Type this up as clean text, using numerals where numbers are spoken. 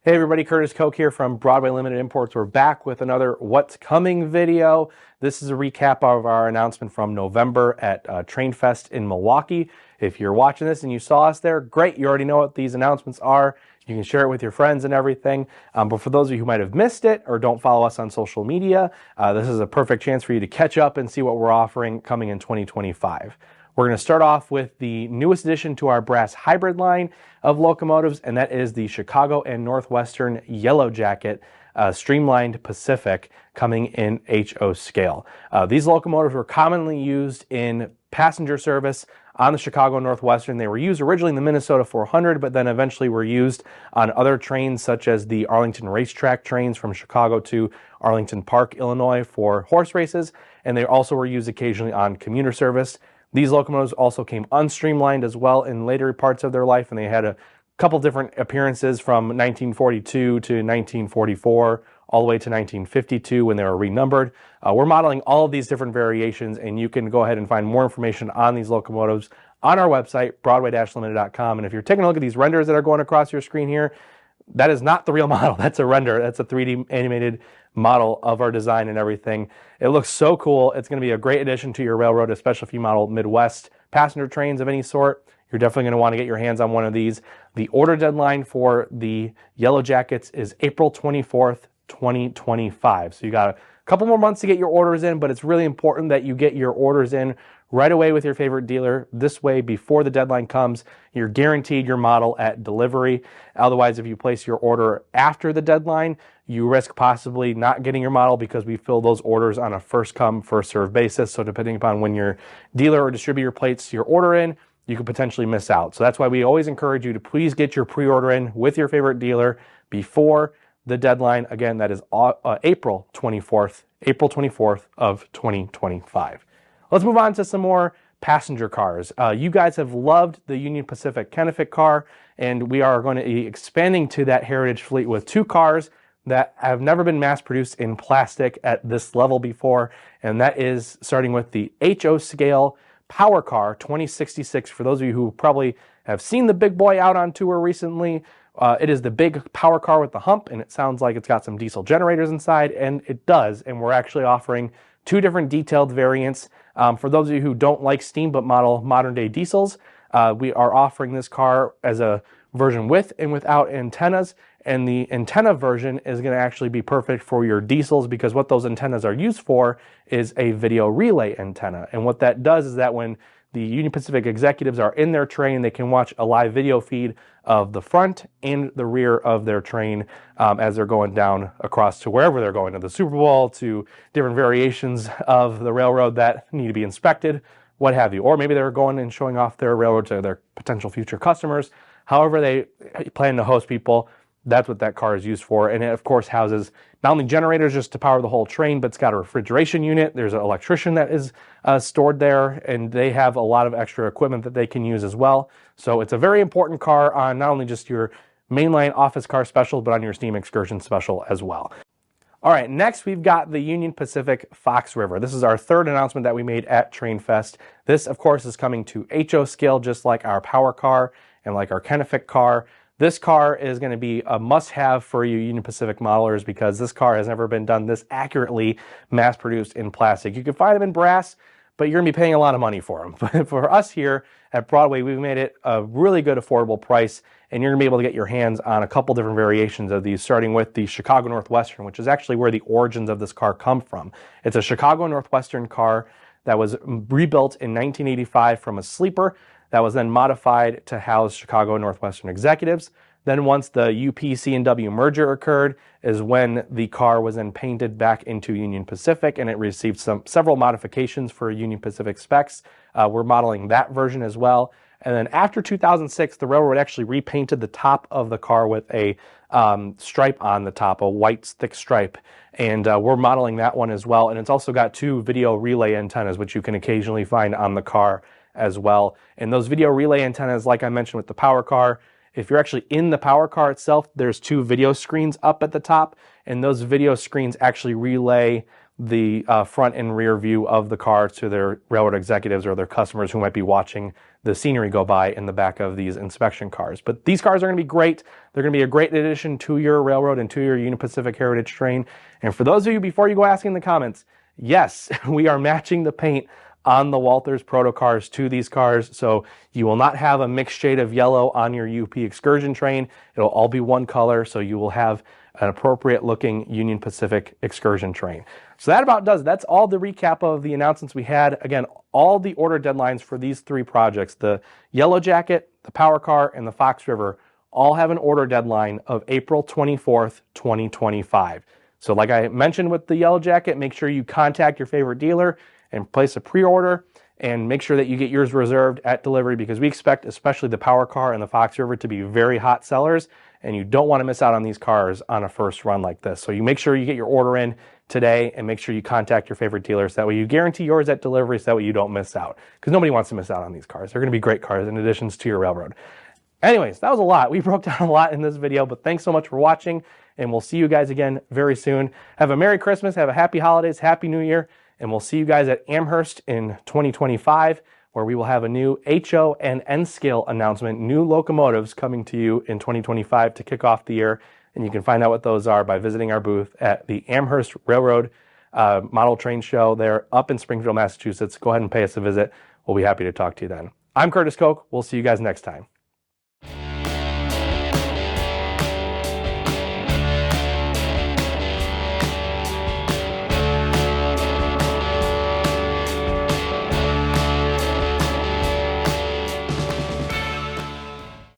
Hey everybody, Curtis Koch here from Broadway Limited Imports. We're back with another What's Coming video. This is a recap of our announcement from November at TrainFest in Milwaukee. If you're watching this and you saw us there, great. You already know what these announcements are. You can share it with your friends and everything. But for those of you who might have missed it or don't follow us on social media, this is a perfect chance for you to catch up and see what we're offering coming in 2025. We're going to start off with the newest addition to our brass hybrid line of locomotives, and that is the Chicago and Northwestern Yellow Jacket Streamlined Pacific coming in HO scale. These locomotives were commonly used in passenger service on the Chicago Northwestern. They were used originally in the Minnesota 400, but then eventually were used on other trains such as the Arlington Racetrack trains from Chicago to Arlington Park, Illinois for horse races, and they also were used occasionally on commuter service. These locomotives also came unstreamlined as well in later parts of their life, and they had a couple different appearances from 1942 to 1944 all the way to 1952 when they were renumbered. We're modeling all of these different variations, and you can go ahead and find more information on these locomotives on our website, broadway-limited.com. And if you're taking a look at these renders that are going across your screen here, that is not the real model. That's a render. That's a 3D animated model of our design and everything. It looks so cool. It's going to be a great addition to your railroad, especially if you model Midwest passenger trains of any sort. You're definitely going to want to get your hands on one of these. The order deadline for the Yellow Jackets is April 24th, 2025. So you got a couple more months to get your orders in, but it's really important that you get your orders in right away with your favorite dealer. This way, before the deadline comes, you're guaranteed your model at delivery. Otherwise, if you place your order after the deadline, you risk possibly not getting your model because we fill those orders on a first come, first serve basis. So depending upon when your dealer or distributor plates your order in, you could potentially miss out. So that's why we always encourage you to please get your pre-order in with your favorite dealer before the deadline. Again, that is April 24th of 2025. Let's move on to some more passenger cars. You guys have loved the Union Pacific Kennefic car, and we are going to be expanding to that heritage fleet with two cars that have never been mass produced in plastic at this level before, and that is starting with the HO scale Power Car 2066. For those of you who probably have seen the big boy out on tour recently, it is the big power car with the hump, and it sounds like it's got some diesel generators inside, and it does. And we're actually offering two different detailed variants. For those of you who don't like steam but model modern day diesels, we are offering this car as a version with and without antennas, and the antenna version is going to actually be perfect for your diesels because what those antennas are used for is a video relay antenna. And what that does is that when the Union Pacific executives are in their train, they can watch a live video feed of the front and the rear of their train as they're going down across to wherever they're going, to the Super Bowl, to different variations of the railroad that need to be inspected, what have you. Or maybe they're going and showing off their railroad to their potential future customers. However they plan to host people, that's what that car is used for. And it, of course, houses not only generators just to power the whole train, but it's got a refrigeration unit. There's an electrician that is stored there, and they have a lot of extra equipment that they can use as well. So it's a very important car on not only just your mainline office car special, but on your steam excursion special as well. All right, next we've got the Union Pacific Fox River. This is our third announcement that we made at TrainFest. This, of course, is coming to HO scale, just like our Power Car and like our Kennefic car. This car is going to be a must-have for you Union Pacific modelers because this car has never been done this accurately mass-produced in plastic. You can find them in brass, but you're going to be paying a lot of money for them. But for us here at Broadway, we've made it a really good affordable price, and you're going to be able to get your hands on a couple different variations of these, starting with the Chicago Northwestern, which is actually where the origins of this car come from. It's a Chicago Northwestern car that was rebuilt in 1985 from a sleeper that was then modified to house Chicago Northwestern executives. Then once the UP C&W merger occurred is when the car was then painted back into Union Pacific, and it received several modifications for Union Pacific specs. We're modeling that version as well. And then after 2006, the railroad actually repainted the top of the car with a stripe on the top, a white thick stripe. And we're modeling that one as well. And it's also got two video relay antennas, which you can occasionally find on the car as well. And those video relay antennas, like I mentioned with the Power Car, if you're actually in the Power Car itself, there's two video screens up at the top, and those video screens actually relay the front and rear view of the car to their railroad executives or their customers who might be watching the scenery go by in the back of these inspection cars. But these cars are going to be great. They're going to be a great addition to your railroad and to your Union Pacific Heritage train. And for those of you, before you go asking in the comments, yes, we are matching the paint on the Walthers Proto cars to these cars. So you will not have a mixed shade of yellow on your UP Excursion train. It'll all be one color. So you will have an appropriate looking Union Pacific Excursion train. So that about does it. That's all the recap of the announcements we had. Again, all the order deadlines for these three projects, the Yellow Jacket, the Power Car, and the Fox River, all have an order deadline of April 24th, 2025. So like I mentioned with the Yellow Jacket, make sure you contact your favorite dealer and place a pre-order, and make sure that you get yours reserved at delivery, because we expect especially the Power Car and the Fox River to be very hot sellers, and you don't want to miss out on these cars on a first run like this. So you make sure you get your order in today, and make sure you contact your favorite dealers. That way you guarantee yours at delivery, so that way you don't miss out, because nobody wants to miss out on these cars. They're going to be great cars in additions to your railroad. Anyways, that was a lot. We broke down a lot in this video, but thanks so much for watching, and we'll see you guys again very soon. Have a Merry Christmas, have a Happy Holidays, Happy New Year, and we'll see you guys at Amherst in 2025, where we will have a new HO and N scale announcement, new locomotives coming to you in 2025 to kick off the year. And you can find out what those are by visiting our booth at the Amherst Railroad Model Train Show there up in Springfield, Massachusetts. Go ahead and pay us a visit. We'll be happy to talk to you then. I'm Curtis Koch. We'll see you guys next time.